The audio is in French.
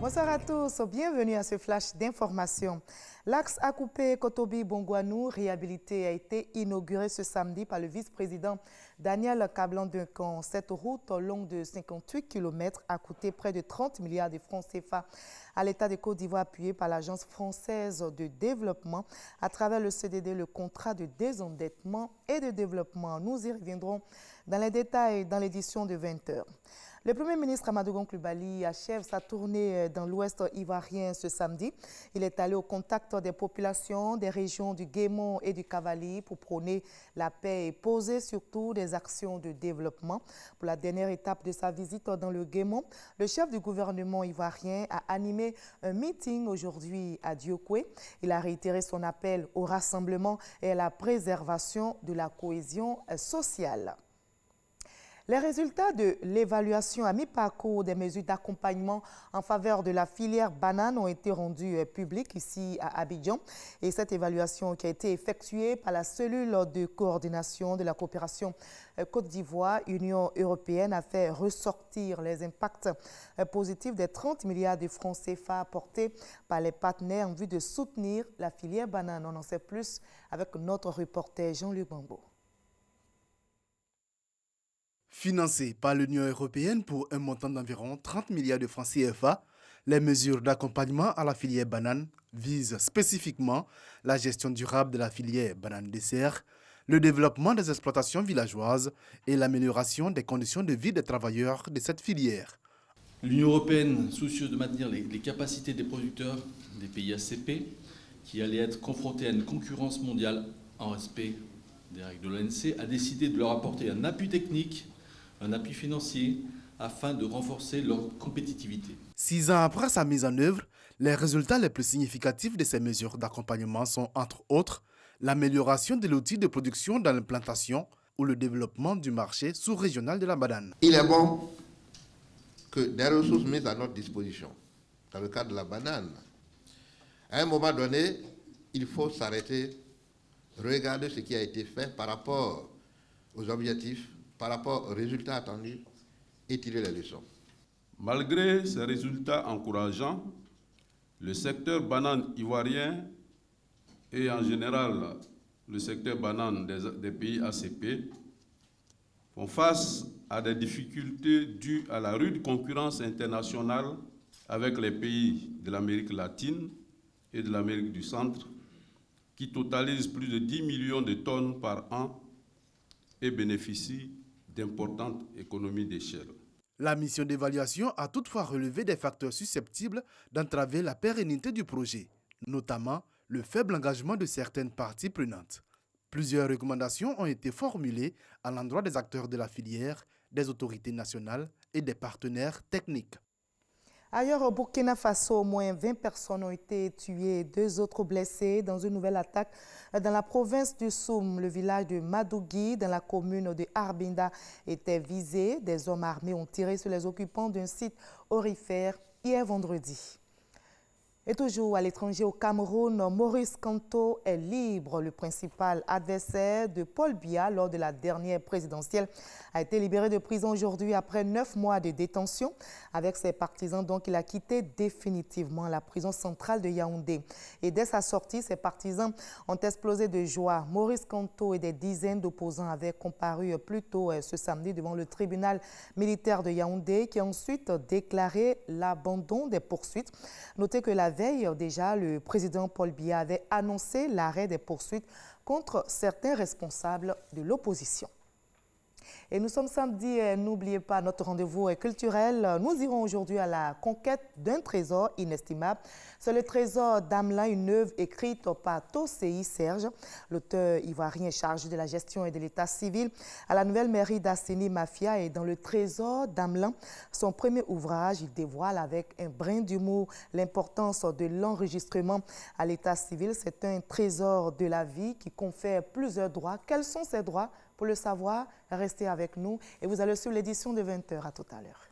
Bonsoir à tous, bienvenue à ce flash d'information. L'axe Akupé-Kotobi-Bongouanou réhabilité a été inauguré ce samedi par le vice-président Daniel Kablan-Duncan. Cette route longue de 58 km a coûté près de 30 milliards de francs CFA à l'État de Côte d'Ivoire appuyé par l'Agence française de développement à travers le CDD, le contrat de désendettement et de développement. Nous y reviendrons dans les détails dans l'édition de 20h. Le Premier ministre Amadou Gon Coulibaly achève sa tournée dans l'ouest ivoirien ce samedi. Il est allé au contact des populations des régions du Guémon et du Cavali pour prôner la paix et poser surtout des actions de développement. Pour la dernière étape de sa visite dans le Guémon, le chef du gouvernement ivoirien a animé un meeting aujourd'hui à Diokwe. Il a réitéré son appel au rassemblement et à la préservation de la cohésion sociale. Les résultats de l'évaluation à mi-parcours des mesures d'accompagnement en faveur de la filière banane ont été rendus publics ici à Abidjan. Et cette évaluation qui a été effectuée par la cellule de coordination de la coopération Côte d'Ivoire-Union européenne a fait ressortir les impacts positifs des 30 milliards de francs CFA apportés par les partenaires en vue de soutenir la filière banane. On en sait plus avec notre reporter Jean-Luc Bambo. Financées par l'Union européenne pour un montant d'environ 30 milliards de francs CFA, les mesures d'accompagnement à la filière banane visent spécifiquement la gestion durable de la filière banane dessert, le développement des exploitations villageoises et l'amélioration des conditions de vie des travailleurs de cette filière. L'Union européenne, soucieuse de maintenir les capacités des producteurs des pays ACP, qui allaient être confrontés à une concurrence mondiale en respect des règles de l'OMC, a décidé de leur apporter un appui technique, un appui financier afin de renforcer leur compétitivité. 6 ans après sa mise en œuvre, les résultats les plus significatifs de ces mesures d'accompagnement sont, entre autres, l'amélioration de l'outil de production dans l'implantation ou le développement du marché sous-régional de la banane. Il est bon que des ressources mises à notre disposition, dans le cadre de la banane, à un moment donné, il faut s'arrêter, regarder ce qui a été fait par rapport aux objectifs, par rapport aux résultats attendus et tirer les leçons. Malgré ces résultats encourageants, le secteur banane ivoirien et en général le secteur banane des pays ACP font face à des difficultés dues à la rude concurrence internationale avec les pays de l'Amérique latine et de l'Amérique du Centre qui totalisent plus de 10 millions de tonnes par an et bénéficient d'importantes économies d'échelle. La mission d'évaluation a toutefois relevé des facteurs susceptibles d'entraver la pérennité du projet, notamment le faible engagement de certaines parties prenantes. Plusieurs recommandations ont été formulées à l'endroit des acteurs de la filière, des autorités nationales et des partenaires techniques. Ailleurs, au Burkina Faso, au moins 20 personnes ont été tuées et 2 autres blessées dans une nouvelle attaque dans la province du Soum. Le village de Madougui, dans la commune de Arbinda, était visé. Des hommes armés ont tiré sur les occupants d'un site aurifère hier vendredi. Et toujours à l'étranger au Cameroun, Maurice Kamto est libre. Le principal adversaire de Paul Biya lors de la dernière présidentielle a été libéré de prison aujourd'hui après 9 mois de détention. Avec ses partisans, donc, il a quitté définitivement la prison centrale de Yaoundé. Et dès sa sortie, ses partisans ont explosé de joie. Maurice Kamto et des dizaines d'opposants avaient comparu plus tôt ce samedi devant le tribunal militaire de Yaoundé qui a ensuite déclaré l'abandon des poursuites. Notez que la veille, déjà, le président Paul Biya avait annoncé l'arrêt des poursuites contre certains responsables de l'opposition. Et nous sommes samedi, n'oubliez pas notre rendez-vous culturel. Nous irons aujourd'hui à la conquête d'un trésor inestimable. C'est le trésor d'Amelin, une œuvre écrite par Tosei Serge, l'auteur ivoirien chargé de la gestion et de l'état civil à la nouvelle mairie d'Assini Mafia. Et dans le trésor d'Amelin, son premier ouvrage, il dévoile avec un brin d'humour l'importance de l'enregistrement à l'état civil. C'est un trésor de la vie qui confère plusieurs droits. Quels sont ces droits? Pour le savoir, restez avec nous et vous allez suivre l'édition de 20h. À tout à l'heure.